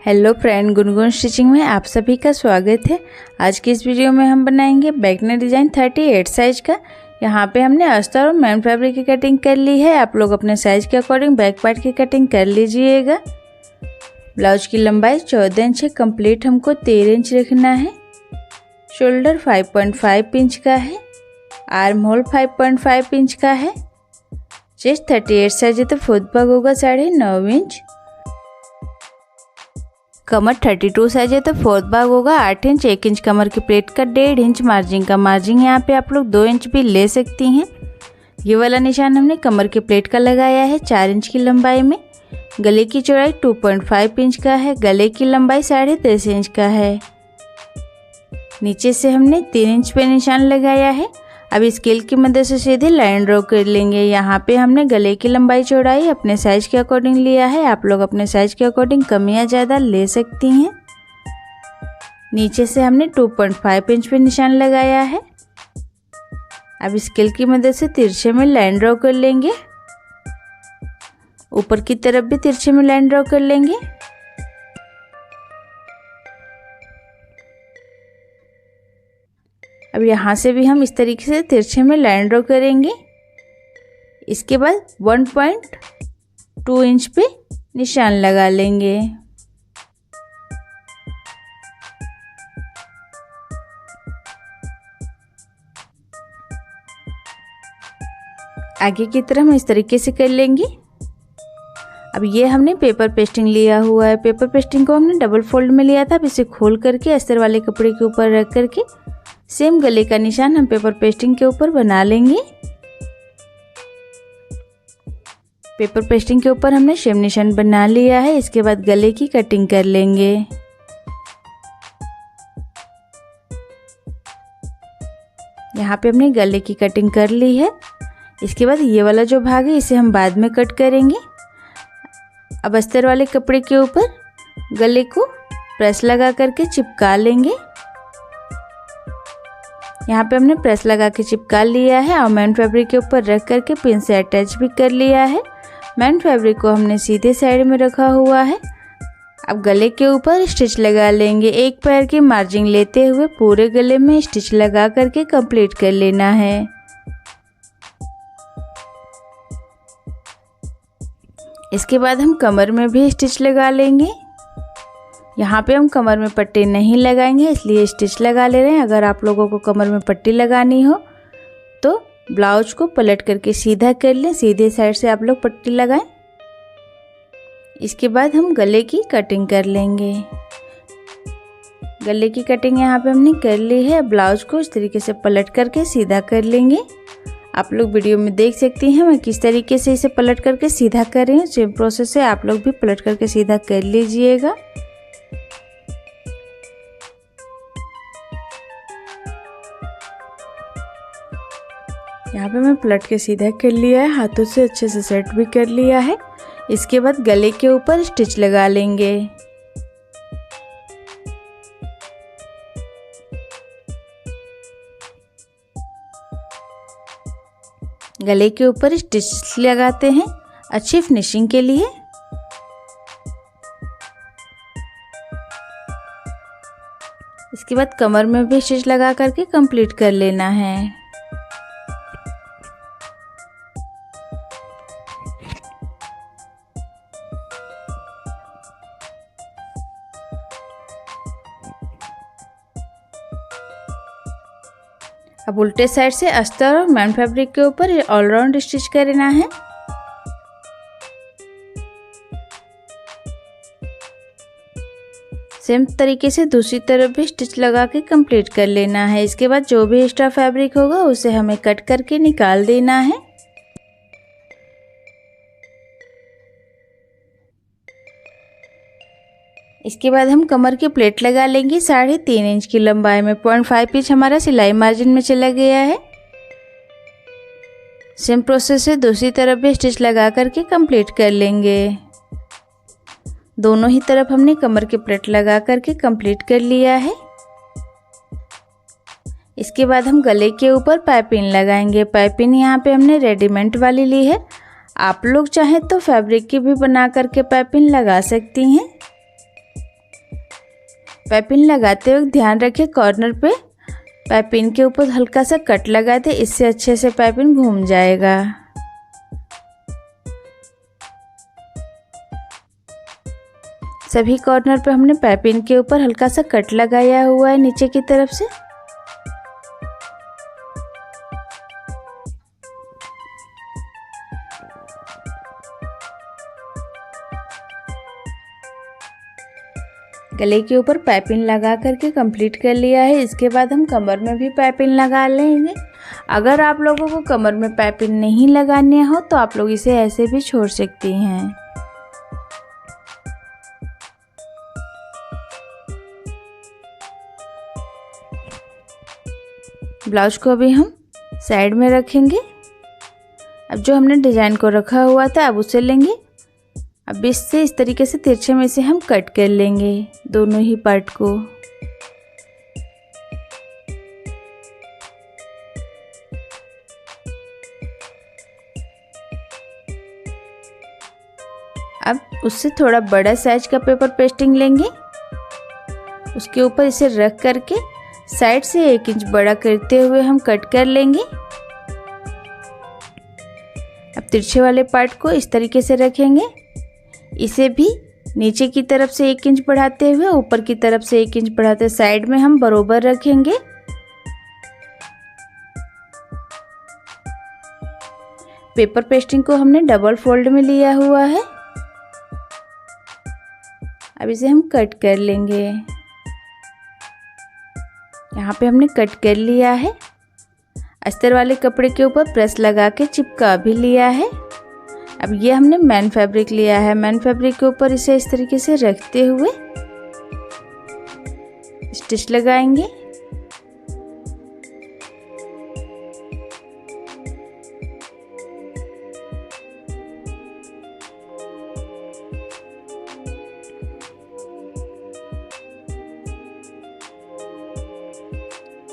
Hello friend, Gungun stitching में आप सभी का स्वागत है। आज की इस वीडियो में हम बनाएंगे बैक नेक डिज़ाइन 38 साइज का। यहाँ पे हमने अस्तर और मेन फैब्रिक की कटिंग कर ली है। आप लोग अपने साइज के अकॉर्डिंग बैक पार्ट की कटिंग कर लीजिएगा। ब्लाउज की लंबाई 14 इंच है, कंप्लीट हमको 13 इंच रखना है। शोल्डर 5.5 इंच का है, आर्म होल 5.5 इंच का है। चेस्ट 38 साइज है तो फोर्थ भाग होगा 9.5 इंच। कमर 32 साइज है तो फोर्थ भाग होगा 8 इंच। 1 इंच कमर की प्लेट का 1.5 इंच मार्जिन का मार्जिन यहाँ पे आप लोग 2 इंच भी ले सकती हैं। ये वाला निशान हमने कमर की प्लेट का लगाया है 4 इंच की लंबाई में। गले की चौड़ाई 2.5 इंच का है, गले की लंबाई 3.5 इंच का है। नीचे से हमने 3 इंच पे निशान लगाया है। अब स्केल की मदद से सीधे लाइन ड्रॉ कर लेंगे। यहाँ पे हमने गले की लंबाई चौड़ाई अपने साइज के अकॉर्डिंग लिया है। आप लोग अपने साइज के अकॉर्डिंग कम या ज़्यादा ले सकती हैं। नीचे से हमने 2.5 इंच पे निशान लगाया है। अब स्केल की मदद से तिरछे में लाइन ड्रॉ कर लेंगे। ऊपर की तरफ भी तिरछे में लाइन ड्रॉ कर लेंगे। अब यहाँ से भी हम इस तरीके से तिरछे में लाइन ड्रॉ करेंगे। इसके बाद 1.2 इंच पे निशान लगा लेंगे। आगे की तरफ हम इस तरीके से कर लेंगे। अब ये हमने पेपर पेस्टिंग लिया हुआ है। पेपर पेस्टिंग को हमने डबल फोल्ड में लिया था। अब इसे खोल करके अस्तर वाले कपड़े के ऊपर रख करके सेम गले का निशान हम पेपर पेस्टिंग के ऊपर बना लेंगे। पेपर पेस्टिंग के ऊपर हमने सेम निशान बना लिया है। इसके बाद गले की कटिंग कर लेंगे। यहाँ पे हमने गले की कटिंग कर ली है। इसके बाद ये वाला जो भाग है इसे हम बाद में कट करेंगे। अब अस्तर वाले कपड़े के ऊपर गले को प्रेस लगा करके चिपका लेंगे। यहाँ पे हमने प्रेस लगा के चिपका लिया है और मेन फैब्रिक के ऊपर रख करके पिन से अटैच भी कर लिया है। मेन फैब्रिक को हमने सीधे साइड में रखा हुआ है। अब गले के ऊपर स्टिच लगा लेंगे। एक पैर की मार्जिन लेते हुए पूरे गले में स्टिच लगा करके कंप्लीट कर लेना है। इसके बाद हम कमर में भी स्टिच लगा लेंगे। यहाँ पे हम कमर में पट्टी नहीं लगाएंगे, इसलिए स्टिच लगा ले रहे हैं। अगर आप लोगों को कमर में पट्टी लगानी हो तो ब्लाउज को पलट करके सीधा कर लें। सीधे साइड से आप लोग पट्टी लगाएं। इसके बाद हम गले की कटिंग कर लेंगे। गले की कटिंग यहाँ पे हमने कर ली है। ब्लाउज को इस तरीके से पलट करके सीधा कर लेंगे। आप लोग वीडियो में देख सकती हैं मैं किस तरीके से इसे पलट करके सीधा कर रही हूँ। सेम प्रोसेस से आप लोग भी पलट करके सीधा कर लीजिएगा। यहाँ पे मैं पलट के सीधा कर लिया है। हाथों से अच्छे से सेट भी कर लिया है। इसके बाद गले के ऊपर स्टिच लगा लेंगे। गले के ऊपर स्टिच लगाते हैं अच्छी फिनिशिंग के लिए। इसके बाद कमर में भी स्टिच लगा करके कंप्लीट कर लेना है। अब उल्टे साइड से अस्तर और मेन फैब्रिक के ऊपर ऑलराउंड स्टिच करना है। सेम तरीके से दूसरी तरफ भी स्टिच लगा के कंप्लीट कर लेना है। इसके बाद जो भी एक्स्ट्रा फैब्रिक होगा उसे हमें कट करके निकाल देना है। इसके बाद हम कमर की प्लेट लगा लेंगे 3.5 इंच की लंबाई में। 0.5 इंच हमारा सिलाई मार्जिन में चला गया है। सेम प्रोसेस से दूसरी तरफ भी स्टिच लगा करके कंप्लीट कर लेंगे। दोनों ही तरफ हमने कमर की प्लेट लगा करके कंप्लीट कर लिया है। इसके बाद हम गले के ऊपर पाइपिंग लगाएंगे। पाइपिंग यहाँ पे हमने रेडीमेड वाली ली है। आप लोग चाहें तो फैब्रिक की भी बना करके पाइपिंग लगा सकती हैं। पाइपिंग लगाते वक्त ध्यान रखें कॉर्नर पे पाइपिंग के ऊपर हल्का सा कट लगा दे, इससे अच्छे से पाइपिंग घूम जाएगा। सभी कॉर्नर पे हमने पाइपिंग के ऊपर हल्का सा कट लगाया हुआ है नीचे की तरफ से। गले के ऊपर पाइपिंग लगा करके कंप्लीट कर लिया है। इसके बाद हम कमर में भी पाइपिंग लगा लेंगे। अगर आप लोगों को कमर में पाइपिंग नहीं लगानी हो तो आप लोग इसे ऐसे भी छोड़ सकती हैं। ब्लाउज को अभी हम साइड में रखेंगे। अब जो हमने डिजाइन को रखा हुआ था अब उसे लेंगे। अब इससे इस तरीके से तिरछे में से हम कट कर लेंगे दोनों ही पार्ट को। अब उससे थोड़ा बड़ा साइज का पेपर पेस्टिंग लेंगे, उसके ऊपर इसे रख करके साइड से 1 इंच बड़ा करते हुए हम कट कर लेंगे। अब तिरछे वाले पार्ट को इस तरीके से रखेंगे, इसे भी नीचे की तरफ से 1 इंच बढ़ाते हुए ऊपर की तरफ से 1 इंच बढ़ाते साइड में हम बरोबर रखेंगे। पेपर पेस्टिंग को हमने डबल फोल्ड में लिया हुआ है। अब इसे हम कट कर लेंगे। यहाँ पे हमने कट कर लिया है। अस्तर वाले कपड़े के ऊपर प्रेस लगा के चिपका भी लिया है। अब ये हमने मैन फैब्रिक लिया है। मैन फैब्रिक के ऊपर इसे इस तरीके से रखते हुए स्टिच लगाएंगे।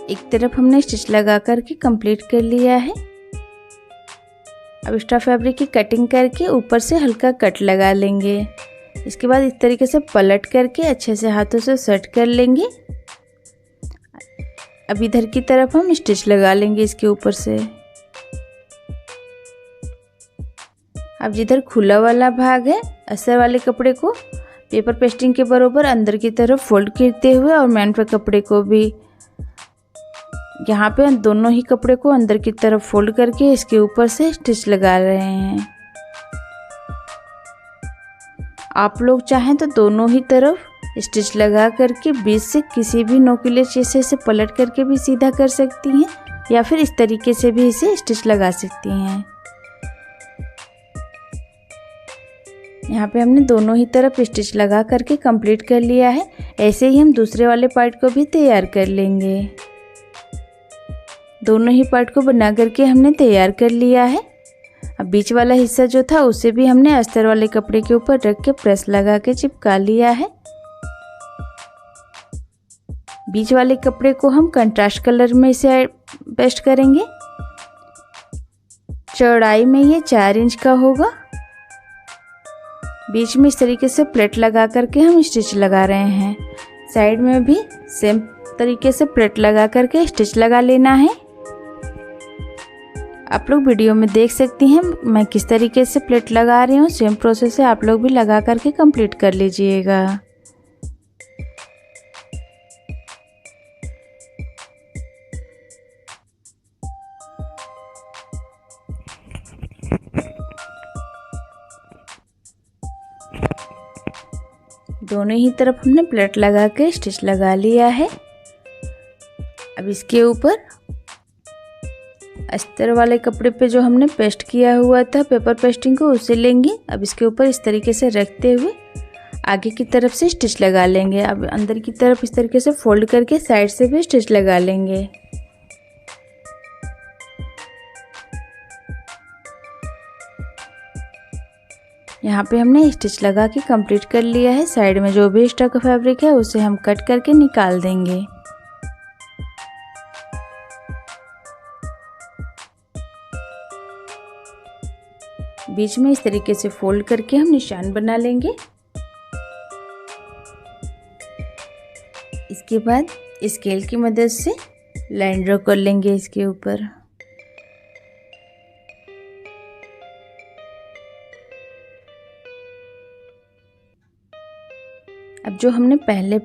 एक तरफ हमने स्टिच लगा करके कंप्लीट कर लिया है। अब एक्स्ट्रा फैब्रिक की कटिंग करके ऊपर से हल्का कट लगा लेंगे। इसके बाद इस तरीके से पलट करके अच्छे से हाथों से सेट कर लेंगे। अब इधर की तरफ हम स्टिच लगा लेंगे इसके ऊपर से। अब जिधर खुला वाला भाग है अस्तर वाले कपड़े को पेपर पेस्टिंग के बरोबर अंदर की तरफ फोल्ड करते हुए और मैन पे कपड़े को भी यहाँ पे दोनों ही कपड़े को अंदर की तरफ फोल्ड करके इसके ऊपर से स्टिच लगा रहे हैं। आप लोग चाहें तो दोनों ही तरफ स्टिच लगा करके बीच से किसी भी नोकीले चीज़ से इसे पलट करके भी सीधा कर सकती हैं या फिर इस तरीके से भी इसे स्टिच लगा सकती हैं। यहाँ पे हमने दोनों ही तरफ स्टिच लगा करके कंप्लीट कर लिया है। ऐसे ही हम दूसरे वाले पार्ट को भी तैयार कर लेंगे। दोनों ही पार्ट को बना करके हमने तैयार कर लिया है। अब बीच वाला हिस्सा जो था उसे भी हमने अस्तर वाले कपड़े के ऊपर रख के प्रेस लगा के चिपका लिया है। बीच वाले कपड़े को हम कंट्रास्ट कलर में इसे पेस्ट करेंगे। चौड़ाई में ये 4 इंच का होगा। बीच में इस तरीके से प्लेट लगा करके हम स्टिच लगा रहे हैं। साइड में भी सेम तरीके से प्लेट लगा करके स्टिच लगा लेना है। आप लोग वीडियो में देख सकती हैं मैं किस तरीके से प्लेट लगा रही हूँ। सेम प्रोसेस से आप लोग भी लगा करके कंप्लीट कर लीजिएगा। दोनों ही तरफ हमने प्लेट लगा के स्टिच लगा लिया है। अब इसके ऊपर अस्तर वाले कपड़े पे जो हमने पेस्ट किया हुआ था पेपर पेस्टिंग को उसे लेंगे। अब इसके ऊपर इस तरीके से रखते हुए आगे की तरफ से स्टिच लगा लेंगे। अब अंदर की तरफ इस तरीके से फोल्ड करके साइड से भी स्टिच लगा लेंगे। यहाँ पे हमने स्टिच लगा के कंप्लीट कर लिया है। साइड में जो भी एक्स्ट्रा का फैब्रिक है उसे हम कट करके निकाल देंगे। बीच में इस तरीके से फोल्ड करके हम निशान बना लेंगे। इसके बाद स्केल की मदद से लाइन ड्रॉ कर लेंगे इसके ऊपर। अब जो हमने पहले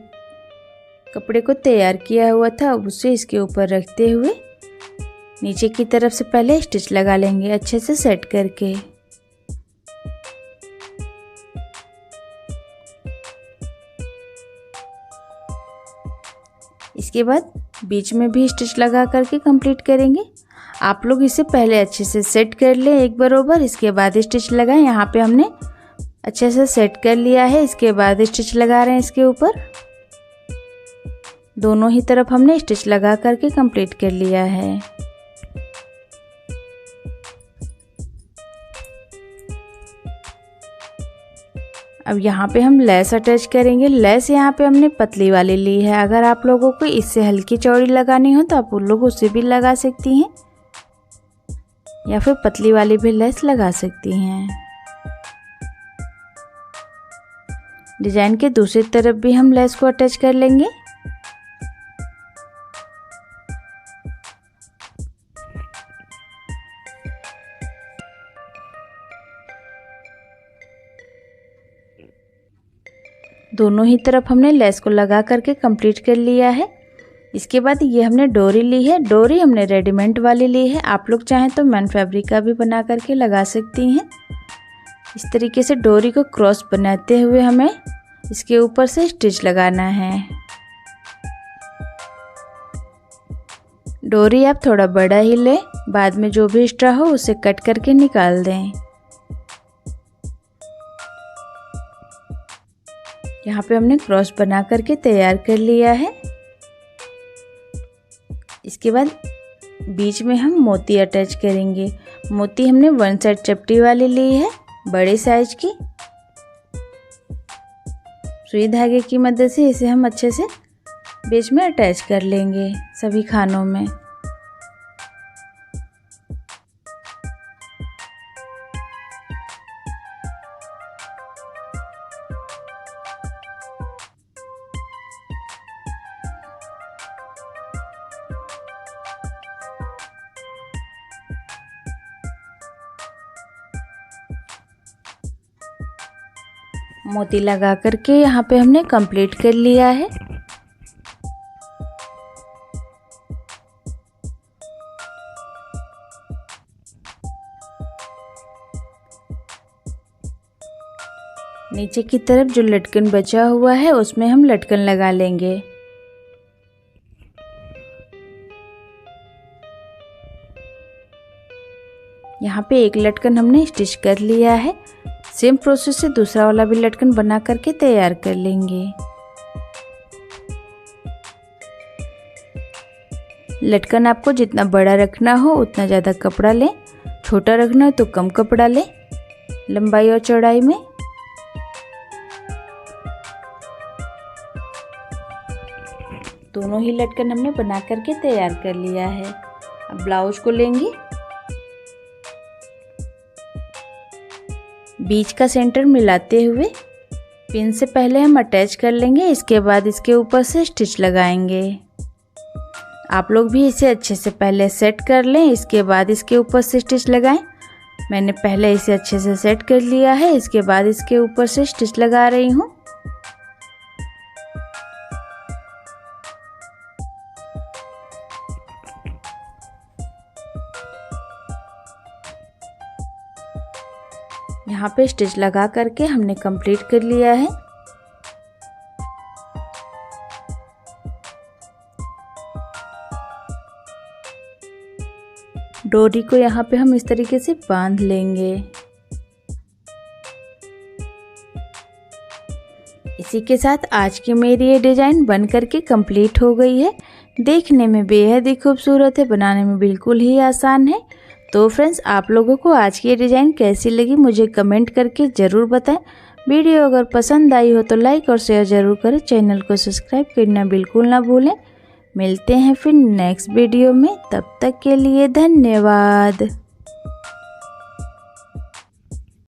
कपड़े को तैयार किया हुआ था उसे इसके ऊपर रखते हुए नीचे की तरफ से पहले स्टिच लगा लेंगे अच्छे से सेट करके। इसके बाद बीच में भी स्टिच लगा करके कंप्लीट करेंगे। आप लोग इसे पहले अच्छे से सेट कर लें एक बराबर, इसके बाद स्टिच लगाएं। यहाँ पे हमने अच्छे से सेट कर लिया है, इसके बाद स्टिच लगा रहे हैं इसके ऊपर। दोनों ही तरफ हमने स्टिच लगा करके कंप्लीट कर लिया है। अब यहाँ पे हम लेस अटैच करेंगे। लेस यहाँ पे हमने पतली वाली ली है। अगर आप लोगों को इससे हल्की चौड़ी लगानी हो तो आप उन लोग उससे भी लगा सकती हैं या फिर पतली वाली भी लेस लगा सकती हैं। डिजाइन के दूसरी तरफ भी हम लेस को अटैच कर लेंगे। दोनों ही तरफ हमने लेस को लगा करके कंप्लीट कर लिया है। इसके बाद ये हमने डोरी ली है। डोरी हमने रेडीमेड वाली ली है। आप लोग चाहें तो मैन फैब्रिक का भी बना करके लगा सकती हैं। इस तरीके से डोरी को क्रॉस बनाते हुए हमें इसके ऊपर से स्टिच लगाना है। डोरी आप थोड़ा बड़ा ही लें, बाद में जो भी एक्स्ट्रा हो उसे कट करके निकाल दें। यहाँ पे हमने क्रॉस बना करके तैयार कर लिया है। इसके बाद बीच में हम मोती अटैच करेंगे। मोती हमने 1 साइड चपटी वाली ली है, बड़े साइज की। सुई धागे की मदद से इसे हम अच्छे से बीच में अटैच कर लेंगे सभी खानों में। मोती लगा करके यहाँ पे हमने कंप्लीट कर लिया है। नीचे की तरफ जो लटकन बचा हुआ है उसमें हम लटकन लगा लेंगे। यहाँ पे एक लटकन हमने स्टिच कर लिया है। सेम प्रोसेस से दूसरा वाला भी लटकन बना करके तैयार कर लेंगे। लटकन आपको जितना बड़ा रखना हो उतना ज़्यादा कपड़ा लें, छोटा रखना हो तो कम कपड़ा लें लंबाई और चौड़ाई में। दोनों ही लटकन हमने बना करके तैयार कर लिया है। अब ब्लाउज को लेंगे, बीच का सेंटर मिलाते हुए पिन से पहले हम अटैच कर लेंगे। इसके बाद इसके ऊपर से स्टिच लगाएंगे। आप लोग भी इसे अच्छे से पहले सेट कर लें, इसके बाद इसके ऊपर से स्टिच लगाएं। मैंने पहले इसे अच्छे से सेट कर लिया है, इसके बाद इसके ऊपर से स्टिच लगा रही हूँ। यहाँ पे स्टिच लगा करके हमने कंप्लीट कर लिया है। डोरी को यहाँ पे हम इस तरीके से बांध लेंगे। इसी के साथ आज की मेरी ये डिज़ाइन बन करके कंप्लीट हो गई है। देखने में बेहद ही खूबसूरत है, बनाने में बिल्कुल ही आसान है। तो फ्रेंड्स, आप लोगों को आज की ये डिज़ाइन कैसी लगी मुझे कमेंट करके ज़रूर बताएं। वीडियो अगर पसंद आई हो तो लाइक और शेयर ज़रूर करें। चैनल को सब्सक्राइब करना बिल्कुल ना भूलें। मिलते हैं फिर नेक्स्ट वीडियो में, तब तक के लिए धन्यवाद।